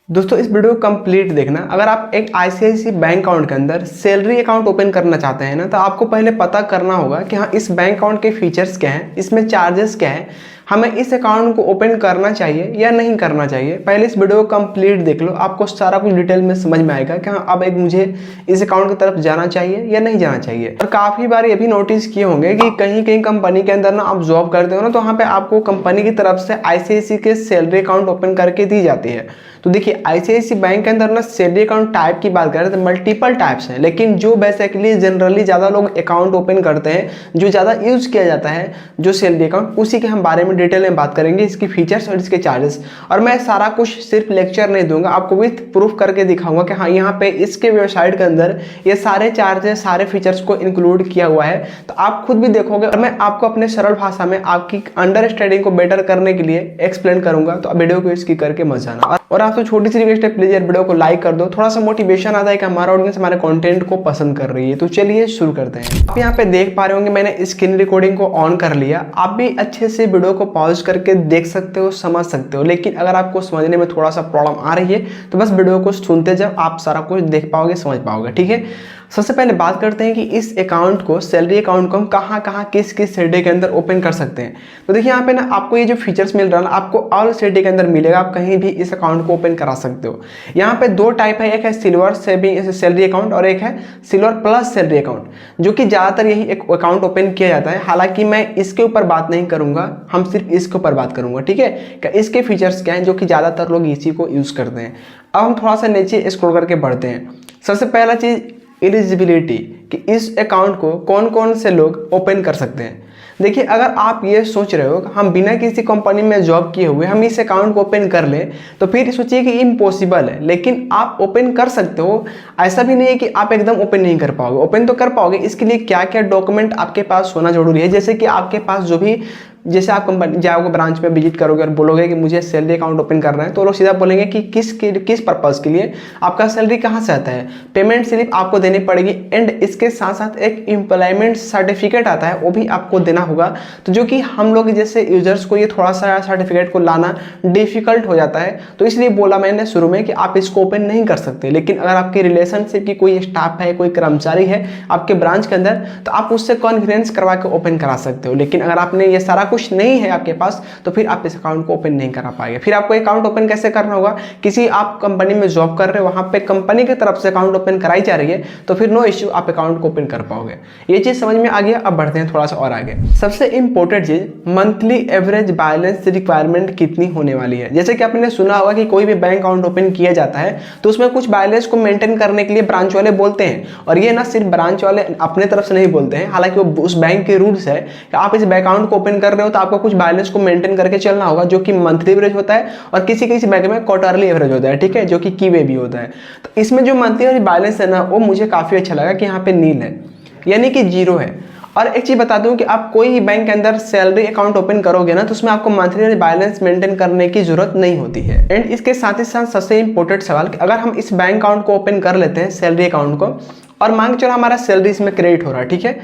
दोस्तों इस वीडियो को कंप्लीट देखना। अगर आप एक आईसीआईसीआई बैंक अकाउंट के अंदर सैलरी अकाउंट ओपन करना चाहते हैं ना, तो आपको पहले पता करना होगा कि हाँ इस बैंक अकाउंट के फीचर्स क्या हैं, इसमें चार्जेस क्या है, हमें इस अकाउंट को ओपन करना चाहिए या नहीं करना चाहिए। पहले इस वीडियो को कंप्लीट देख लो, आपको सारा कुछ डिटेल में समझ में आएगा कि हाँ अब एक मुझे इस अकाउंट की तरफ जाना चाहिए या नहीं जाना चाहिए। और काफ़ी बार ये भी नोटिस किए होंगे कि कहीं कहीं कंपनी के अंदर ना आप जॉब करते हो ना, तो वहाँ पे आपको कंपनी की तरफ से आईसीआईसीआई के सैलरी अकाउंट ओपन करके दी जाती है। तो देखिए आईसीआईसीआई बैंक के अंदर ना सैलरी अकाउंट टाइप की बात करें तो मल्टीपल टाइप्स हैं, लेकिन जो बेसिकली जनरली ज़्यादा लोग अकाउंट ओपन करते हैं, जो ज़्यादा यूज़ किया जाता है जो सैलरी अकाउंट, उसी के हम बारे में डिटेल में बात करेंगे, इसकी फीचर्स और इसके चार्जेस। और मैं सारा कुछ सिर्फ लेक्चर नहीं दूंगा, आपको विथ प्रूफ करके दिखाऊंगा कि हाँ यहाँ पे इसके वेबसाइट के अंदर ये सारे चार्जेस सारे फीचर्स को इंक्लूड किया हुआ है। तो आप खुद भी देखोगे और मैं आपको अपने सरल भाषा में आपकी अंडरस्टैंडिंग को बेटर करने के लिए एक्सप्लेन करूंगा। तो वीडियो को इसकी करके मत जाना। और आप तो छोटी सी रिक्वेस्ट है, प्लीज यार वीडियो को लाइक कर दो, थोड़ा सा मोटिवेशन आता है कि हमारा ऑडियंस हमारे कंटेंट को पसंद कर रही है। तो चलिए शुरू करते हैं। आप यहाँ पे देख पा रहे होंगे मैंने स्क्रीन रिकॉर्डिंग को ऑन कर लिया। आप भी अच्छे से वीडियो को पॉज करके देख सकते हो, समझ सकते हो, लेकिन अगर आपको समझने में थोड़ा सा प्रॉब्लम आ रही है तो बस वीडियो को सुनते जाओ, आप सारा कुछ देख पाओगे, समझ पाओगे। ठीक है, सबसे पहले बात करते हैं कि इस अकाउंट को, सैलरी अकाउंट को हम कहाँ किस सैलरी के अंदर ओपन कर सकते हैं। तो देखिए यहाँ पे ना आपको ये जो फीचर्स मिल रहा है ना, आपको ऑल सैलरी के अंदर मिलेगा, आप कहीं भी इस अकाउंट को ओपन करा सकते हो। यहाँ पे दो टाइप है, एक है सिल्वर सेविंग सैलरी अकाउंट और एक है सिल्वर प्लस सैलरी अकाउंट, जो कि ज़्यादातर यही एक अकाउंट ओपन किया जाता है। हालांकि मैं इसके ऊपर बात नहीं करूँगा, हम सिर्फ इसके ऊपर बात करूँगा। ठीक है, कि इसके फीचर्स क्या हैं जो कि ज़्यादातर लोग इसी को यूज़ करते हैं। अब हम थोड़ा सा नीचे स्क्रॉल करके बढ़ते हैं। सबसे पहला चीज़ एलिजिबिलिटी, कि इस अकाउंट को कौन कौन से लोग ओपन कर सकते हैं। देखिए अगर आप ये सोच रहे हो कि हम बिना किसी कंपनी में जॉब किए हुए हम इस अकाउंट को ओपन कर लें, तो फिर सोचिए कि इम्पॉसिबल है, लेकिन आप ओपन कर सकते हो। ऐसा भी नहीं है कि आप एकदम ओपन नहीं कर पाओगे, ओपन तो कर पाओगे। इसके लिए क्या क्या डॉक्यूमेंट आपके पास होना जरूरी है, जैसे कि आपके पास जो भी, जैसे आप कंपनी जाओगे, ब्रांच में विजिट करोगे और बोलोगे कि मुझे सैलरी अकाउंट ओपन करना है, तो लोग सीधा बोलेंगे कि किस पर्पज़ के लिए, आपका सैलरी कहाँ से आता है, पेमेंट स्लिप आपको देनी पड़ेगी, एंड इसके साथ साथ एक एम्प्लॉयमेंट सर्टिफिकेट आता है, वो भी आपको देना होगा। तो जो कि हम लोग जैसे यूजर्स को ये थोड़ा सा सर्टिफिकेट को लाना डिफिकल्ट हो जाता है, तो इसलिए बोला मैंने शुरू में कि आप इसको ओपन नहीं कर सकते। लेकिन अगर आपकी रिलेशनशिप की कोई स्टाफ है, कोई कर्मचारी है आपके ब्रांच के अंदर, तो आप उससे कॉन्फ्रेंस करवा के ओपन करा सकते हो। लेकिन अगर आपने ये सारा कुछ नहीं है आपके पास, तो फिर आप इस अकाउंट को ओपन नहीं करा पाएंगे। फिर आपको अकाउंट ओपन कैसे करना होगा, किसी आप कंपनी में जॉब कर रहे हो, वहां पे कंपनी की तरफ से अकाउंट ओपन कराई जा रही है, तो फिर नो इश्यू, आप अकाउंट को ओपन कर पाओगे। ये चीज समझ में आ गया। अब बढ़ते हैं थोड़ा सा और आगे। सबसे इंपॉर्टेंट चीज, मंथली एवरेज बैलेंस रिक्वायरमेंट कितनी होने वाली है। जैसे कि आपने सुना होगा कि कोई भी बैंक अकाउंट ओपन किया जाता है तो उसमें कुछ बैलेंस को मेंटेन करने के लिए ब्रांच वाले बोलते हैं, और ये ना सिर्फ ब्रांच वाले अपने तरफ से नहीं बोलते हैं, हालांकि वो उस बैंक के रूल्स है कि आप इस बैंक अकाउंट को ओपन कर रहे हो तो आपको कुछ बैलेंस को मेंटेन करके चलना होगा, जो कि मंथली एवरेज होता है और किसी किसी बैंक में क्वार्टरली एवरेज होता है। ठीक है, जो कि कीवे भी होता है। तो इसमें जो मंथली बैलेंस है ना, वो मुझे काफी अच्छा लगा कि यहाँ पे नील है, यानी कि जीरो है। और एक चीज बता दूं कि आप कोई भी बैंक के अंदर सैलरी अकाउंट ओपन करोगे ना, तो उसमें आपको मंथली बैलेंस मेंटेन करने की जरूरत नहीं होती है। एंड इसके साथ ही साथ सबसे इंपॉर्टेंट सवाल कि अगर हम इस बैंक अकाउंट को ओपन कर लेते हैं, सैलरी अकाउंट को, और मान के चलो हमारा सैलरी इसमें क्रेडिट हो रहा है, ठीक है,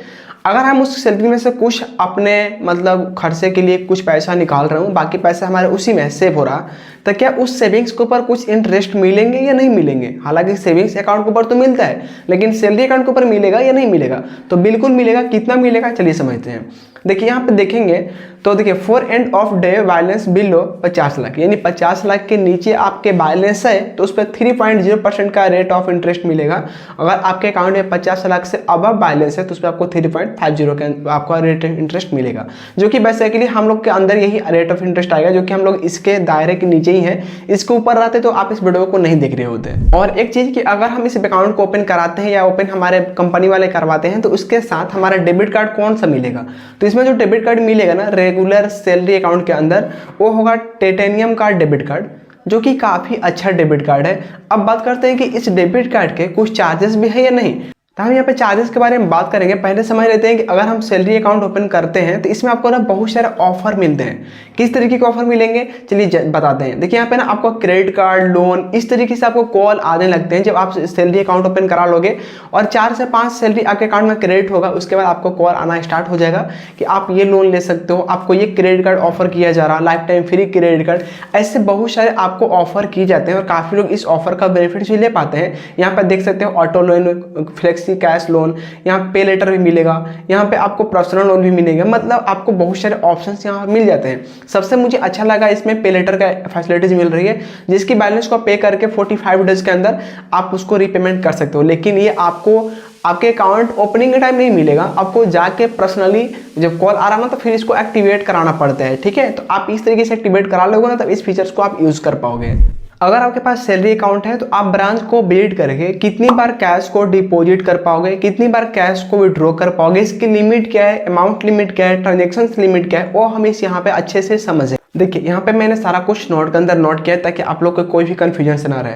अगर हम उस सैलरी में से कुछ अपने मतलब खर्चे के लिए कुछ पैसा निकाल रहे हूँ, बाकी पैसा हमारे उसी में सेव हो रहा, तो क्या उस सेविंग्स के ऊपर कुछ इंटरेस्ट मिलेंगे या नहीं मिलेंगे। हालांकि सेविंग्स अकाउंट के ऊपर तो मिलता है, लेकिन सैलरी अकाउंट के ऊपर मिलेगा या नहीं मिलेगा, तो बिल्कुल मिलेगा। कितना मिलेगा चलिए समझते हैं। देखिए यहाँ पे देखेंगे तो देखिए for end of day balance below 50 lakh, यानी 50 लाख के नीचे आपके बैलेंस है तो उस पर 3.0% का रेट ऑफ इंटरेस्ट मिलेगा। अगर आपके अकाउंट में 50 लाख से अबव बैलेंस है तो उस पर आपको 3.50 का आपका रेट ऑफ इंटरेस्ट मिलेगा, जो कि बेसिकली हम लोग के अंदर यही रेट ऑफ इंटरेस्ट आएगा, जो कि हम लोग इसके दायरे के नीचे ही है। इसके ऊपर रहते तो आप इस वीडियो को नहीं देख रहे होते। और एक चीज कि अगर हम इस अकाउंट को ओपन कराते हैं या ओपन हमारे कंपनी वाले करवाते हैं, तो उसके साथ हमारा डेबिट कार्ड कौन सा मिलेगा। तो इसमें जो डेबिट कार्ड मिलेगा ना रेगुलर सैलरी अकाउंट के अंदर, वो होगा टाइटेनियम का डेबिट कार्ड, जो कि काफी अच्छा डेबिट कार्ड है। अब बात करते हैं कि इस डेबिट कार्ड के कुछ चार्जेस भी है या नहीं। तो हम यहाँ पे चार्जेस के बारे में बात करेंगे। पहले समझ लेते हैं कि अगर हम सैलरी अकाउंट ओपन करते हैं तो इसमें आपको ना बहुत सारे ऑफर मिलते हैं। किस तरीके के ऑफर मिलेंगे चलिए बताते हैं। देखिए यहाँ पे ना आपको क्रेडिट कार्ड, लोन, इस तरीके से आपको कॉल आने लगते हैं जब आप सैलरी अकाउंट ओपन करा लोगे और 4 से 5 सैलरी आपके अकाउंट में क्रेडिट होगा, उसके बाद आपको कॉल आना स्टार्ट हो जाएगा कि आप ये लोन ले सकते हो, आपको ये क्रेडिट कार्ड ऑफर किया जा रहा, life time free credit card, ऐसे बहुत सारे आपको ऑफर किए जाते हैं और काफ़ी लोग इस ऑफर का बेनिफिट भी ले पाते हैं। यहाँ पर देख सकते हो auto loan, flexi cash loan, यहाँ पे लेटर भी मिलेगा, यहाँ पे आपको पर्सनल लोन भी मिलेगा, मतलब आपको बहुत सारे ऑप्शंस यहाँ मिल जाते हैं। सबसे मुझे अच्छा लगा इसमें पे लेटर का फैसिलिटीज मिल रही है जिसकी बैलेंस को पे करके 45 डेज के अंदर आप उसको रीपेमेंट कर सकते हो। लेकिन ये आपको आपके अकाउंट ओपनिंग के टाइम नहीं मिलेगा, आपको जाके पर्सनली जब कॉल आ रहा ना तो फिर इसको एक्टिवेट कराना पड़ता है। ठीक है, तो आप इस तरीके से एक्टिवेट करा लोगे ना तब इस फीचर्स को आप यूज कर पाओगे। अगर आपके पास सैलरी अकाउंट है तो आप ब्रांच को विजिट करके कितनी बार कैश को डिपॉजिट कर पाओगे, कितनी बार कैश को विड्रॉ कर पाओगे, इसकी लिमिट क्या है, अमाउंट लिमिट क्या है, ट्रांजेक्शन लिमिट क्या है, वो हम इस यहाँ पे अच्छे से समझें। देखिए यहाँ पे मैंने सारा कुछ नोट के अंदर नोट किया ताकि आप लोग को कोई भी कंफ्यूजन से ना रहे।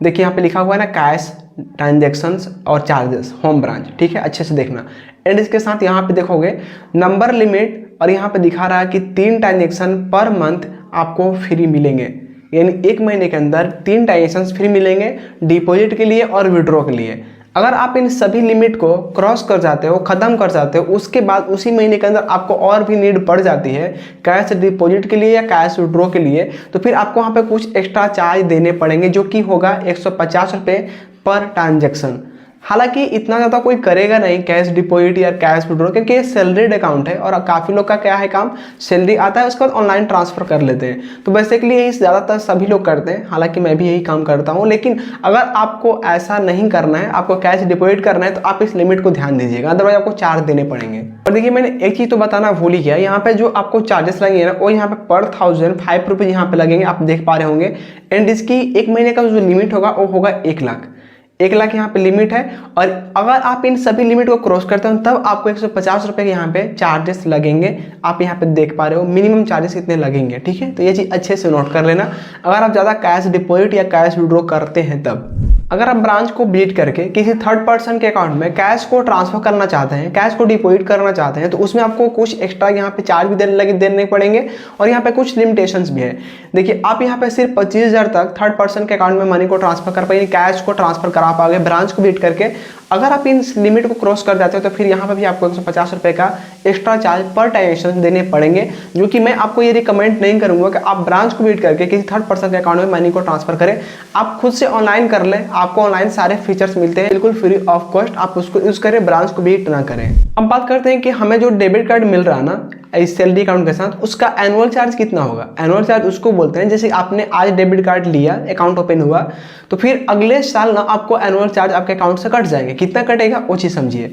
देखिए यहाँ पे लिखा हुआ है ना कैश, ट्रांजेक्शन्स और चार्जेस, होम ब्रांच। ठीक है, अच्छे से देखना। एंड इसके साथ यहाँ पे देखोगे नंबर लिमिट और यहाँ पे दिखा रहा है कि 3 ट्रांजेक्शन पर मंथ आपको फ्री मिलेंगे, यानी 1 महीने के अंदर 3 ट्रांजेक्शंस फ्री मिलेंगे डिपॉजिट के लिए और विड्रॉ के लिए। अगर आप इन सभी लिमिट को क्रॉस कर जाते हो, ख़त्म कर जाते हो, उसके बाद उसी महीने के अंदर आपको और भी नीड पड़ जाती है कैश डिपॉजिट के लिए या कैश विड्रॉ के लिए, तो फिर आपको वहाँ पे कुछ एक्स्ट्रा चार्ज देने पड़ेंगे जो कि होगा 150 रुपये पर ट्रांजेक्शन। हालांकि इतना ज़्यादा कोई करेगा नहीं कैश डिपॉजिट या कैश विड्रॉ, क्योंकि ये सैलरीड अकाउंट है और काफ़ी लोग का क्या है काम, सैलरी आता है उसके बाद ऑनलाइन ट्रांसफ़र कर लेते हैं। तो बेसिकली यही ज़्यादातर सभी लोग करते हैं, हालांकि मैं भी यही काम करता हूँ। लेकिन अगर आपको ऐसा नहीं करना है, आपको कैश डिपॉजिट करना है तो आप इस लिमिट को ध्यान दीजिएगा, अदरवाइज आपको चार्ज देने पड़ेंगे। और देखिए मैंने एक चीज़ तो बताना भूल ही गया, यहाँ पे जो आपको चार्जेस लगेंगे ना वो यहाँ पे पर 1000 5 रुपये यहाँ पे लगेंगे, आप देख पा रहे होंगे। एंड इसकी 1 महीने का जो लिमिट होगा वो होगा 1 लाख। 1 लाख यहाँ पे लिमिट है और अगर आप इन सभी लिमिट को क्रॉस करते हो तब आपको 150 रुपये के यहाँ पे चार्जेस लगेंगे। आप यहाँ पे देख पा रहे हो मिनिमम चार्जेस कितने लगेंगे। ठीक है, तो ये चीज़ अच्छे से नोट कर लेना अगर आप ज़्यादा कैश डिपॉजिट या कैश विड्रॉ करते हैं तब। अगर आप ब्रांच को विजिट करके किसी थर्ड पर्सन के अकाउंट में कैश को ट्रांसफर करना चाहते हैं, कैश को डिपॉजिट करना चाहते हैं, तो उसमें आपको कुछ एक्स्ट्रा यहाँ पे चार्ज भी देने पड़ेंगे और यहाँ पे कुछ लिमिटेशंस भी है। देखिए आप यहाँ पे सिर्फ 25,000 तक थर्ड पर्सन के अकाउंट में मनी को ट्रांसफर कर पाएंगे, कैश को ट्रांसफर करा पाओगे ब्रांच को विजिट करके। अगर आप इन लिमिट को क्रॉस कर जाते हो तो फिर यहाँ पे भी आपको 150 रुपये का एक्स्ट्रा चार्ज पर ट्रांजेक्शन देने पड़ेंगे, जो कि मैं आपको ये रिकमेंड नहीं करूँगा कि आप ब्रांच को विजिट करके किसी थर्ड पर्सन के अकाउंट में मनी को ट्रांसफर करें। आप खुद से ऑनलाइन कर लें, आपको ऑनलाइन सारे फीचर्स मिलते हैं बिल्कुल फ्री ऑफ कॉस्ट, आप उसको यूज़ करें, ब्रांच को विजिट ना करें। अब बात करते हैं कि हमें जो डेबिट कार्ड मिल रहा है ना इस सैलरी अकाउंट के साथ, उसका एनुअल चार्ज कितना होगा। एनुअल चार्ज उसको बोलते हैं जैसे आपने आज डेबिट कार्ड लिया, अकाउंट ओपन हुआ, तो फिर अगले साल ना आपको एनुअल चार्ज आपके अकाउंट से कट जाएंगे। कितना कटेगा वो चीज़ समझिए।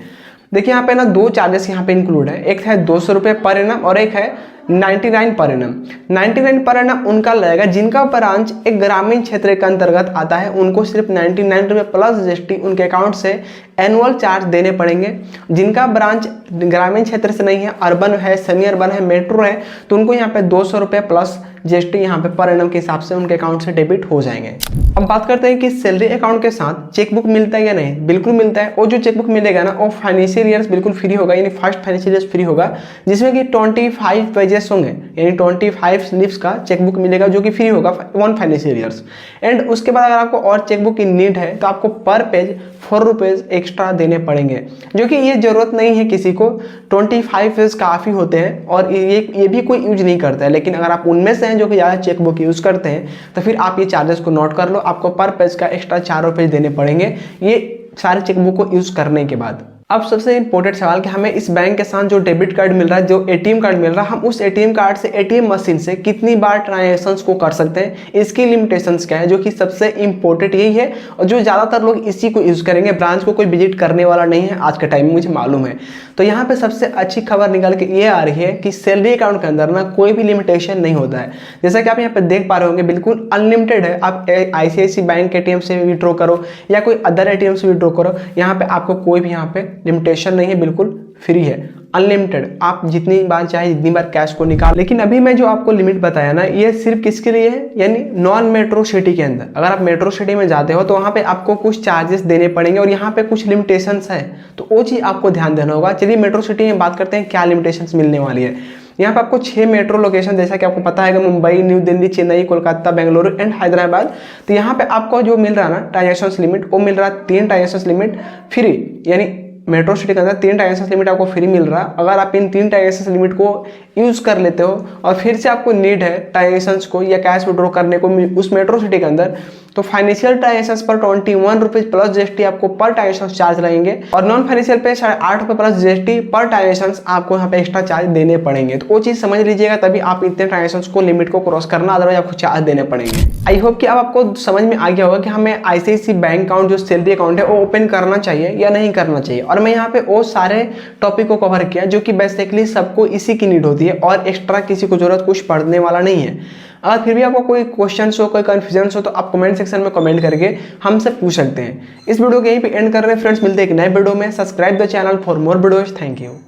देखिए यहाँ पे ना 2 चार्जेस यहाँ पे इंक्लूड है, एक है 200 रुपये पर एनम और एक है 99 पर एनम। 99 पर एनम उनका लगेगा जिनका ब्रांच एक ग्रामीण क्षेत्र के अंतर्गत आता है, उनको सिर्फ 99 रुपये प्लस जीएसटी उनके अकाउंट से एनुअल चार्ज देने पड़ेंगे। जिनका ब्रांच ग्रामीण क्षेत्र से नहीं है, अर्बन है, सेमी अर्बन है, मेट्रो है, तो उनको यहाँ पे 200 रुपये प्लस जीएसटी यहाँ पे पर एनम के हिसाब से उनके अकाउंट से डेबिट हो जाएंगे। अब बात करते हैं कि सैलरी अकाउंट के साथ चेकबुक मिलता है या नहीं। बिल्कुल मिलता है, और जो चेकबुक मिलेगा ना वो फाइनेंशियल ईयर्स बिल्कुल फ्री होगा, यानी फर्स्ट फाइनेंशियल ईयर्स फ्री होगा, जिसमें कि 25 पेजेस होंगे, यानी 25 स्लिप्स का चेकबुक मिलेगा जो कि फ्री होगा 1 फाइनेंशियल ईयर्स। एंड उसके बाद अगर आपको और चेकबुक की नीड है तो आपको पर पेज 4 रुपीज़ एक्स्ट्रा देने पड़ेंगे, जो कि ये जरूरत नहीं है किसी को। 25 पेज काफ़ी होते हैं और ये भी कोई यूज नहीं करता है। लेकिन अगर आप उनमें से हैं जो कि ज़्यादा चेकबुक यूज़ करते हैं तो फिर आप ये चार्जेस को नोट कर लो, आपको पर पेज का एक्स्ट्रा 4 रुपये देने पड़ेंगे ये सारे चेकबुक को यूज़ करने के बाद। अब सबसे इंपॉर्टेंट सवाल कि हमें इस बैंक के साथ जो डेबिट कार्ड मिल रहा है, जो एटीएम कार्ड मिल रहा है, हम उस एटीएम कार्ड से एटीएम मशीन से कितनी बार ट्रांजैक्शंस को कर सकते हैं, इसकी लिमिटेशंस क्या है, जो कि सबसे इंपॉर्टेंट यही है और जो ज़्यादातर लोग इसी को यूज़ करेंगे। ब्रांच को कोई विजिट करने वाला नहीं है आज के टाइम में, मुझे मालूम है। तो यहाँ पे सबसे अच्छी खबर निकल के ये आ रही है कि सैलरी अकाउंट के अंदर ना कोई भी लिमिटेशन नहीं होता है। जैसा कि आप यहाँ पे देख पा रहे होंगे बिल्कुल अनलिमिटेड है। आप ICICI बैंक के एटीएम से विड्रॉ करो या कोई अदर एटीएम से विड्रॉ करो, यहाँ पे आपको कोई भी यहाँ पे लिमिटेशन नहीं है, बिल्कुल फ्री है। अनलिमिटेड, आप जितनी बार चाहे जितनी बार कैश को निकाल। लेकिन अभी मैं जो आपको लिमिट बताया ना, ये सिर्फ किसके लिए है, यानी नॉन मेट्रो सिटी के अंदर। अगर आप मेट्रो सिटी में जाते हो तो वहाँ पे आपको कुछ चार्जेस देने पड़ेंगे और यहाँ पे कुछ लिमिटेशंस है, तो वो चीज़ आपको ध्यान देना होगा। चलिए मेट्रो सिटी में बात करते हैं क्या लिमिटेशंस मिलने वाली है। यहाँ पे आपको 6 मेट्रो लोकेशन, जैसा कि आपको पता है कि मुंबई, न्यू दिल्ली, चेन्नई, कोलकाता, बेंगलुरु एंड हैदराबाद। तो यहाँ पे आपको जो मिल रहा है ना ट्रांजेक्शन लिमिट, वो मिल रहा है 3 ट्रांजेक्शन लिमिट फ्री, यानी मेट्रो सिटी के अंदर 3 ट्रांजेक्शन लिमिट आपको फ्री मिल रहा है। अगर आप इन 3 ट्रांजेक्शन लिमिट को यूज़ कर लेते हो और फिर से आपको नीड है ट्रांजेक्शंस को या कैश विड्रॉ करने को उस मेट्रो सिटी के अंदर, तो फाइनेंशियल ट्रांजेक्शंस पर 21 रुपीज़ प्लस जीएसटी आपको पर ट्रांजेक्शन चार्ज लगेंगे और नॉन फाइनेंशियल पे 8.5 रुपये प्लस जीएसटी पर ट्रांजेक्शन आपको यहाँ पे एक्स्ट्रा चार्ज देने पड़ेंगे। तो वो चीज़ समझ लीजिएगा, तभी आप इतने ट्रांजेक्शन को लिमिट को क्रॉस करना, अदरवाइज आपको चार्ज देने पड़ेंगे। आई होप कि अब आपको समझ में आ गया होगा कि हमें आईसीआईसीआई बैंक अकाउंट जो सैलरी अकाउंट है वो ओपन करना चाहिए या नहीं करना चाहिए। और मैं यहाँ पे वो सारे टॉपिक को कवर किया जो कि बेसिकली सबको इसी की नीड होती है और एक्स्ट्रा किसी को जरूरत कुछ पढ़ने वाला नहीं है। अगर फिर भी आपको कोई क्वेश्चन हो, कोई कन्फ्यूजन हो, तो आप कमेंट सेक्शन में कमेंट करके हमसे पूछ सकते हैं। इस वीडियो को यहीं पे एंड कर रहे हैं फ्रेंड्स, मिलते हैं एक नए वीडियो में। Subscribe the channel for more videos. Thank you.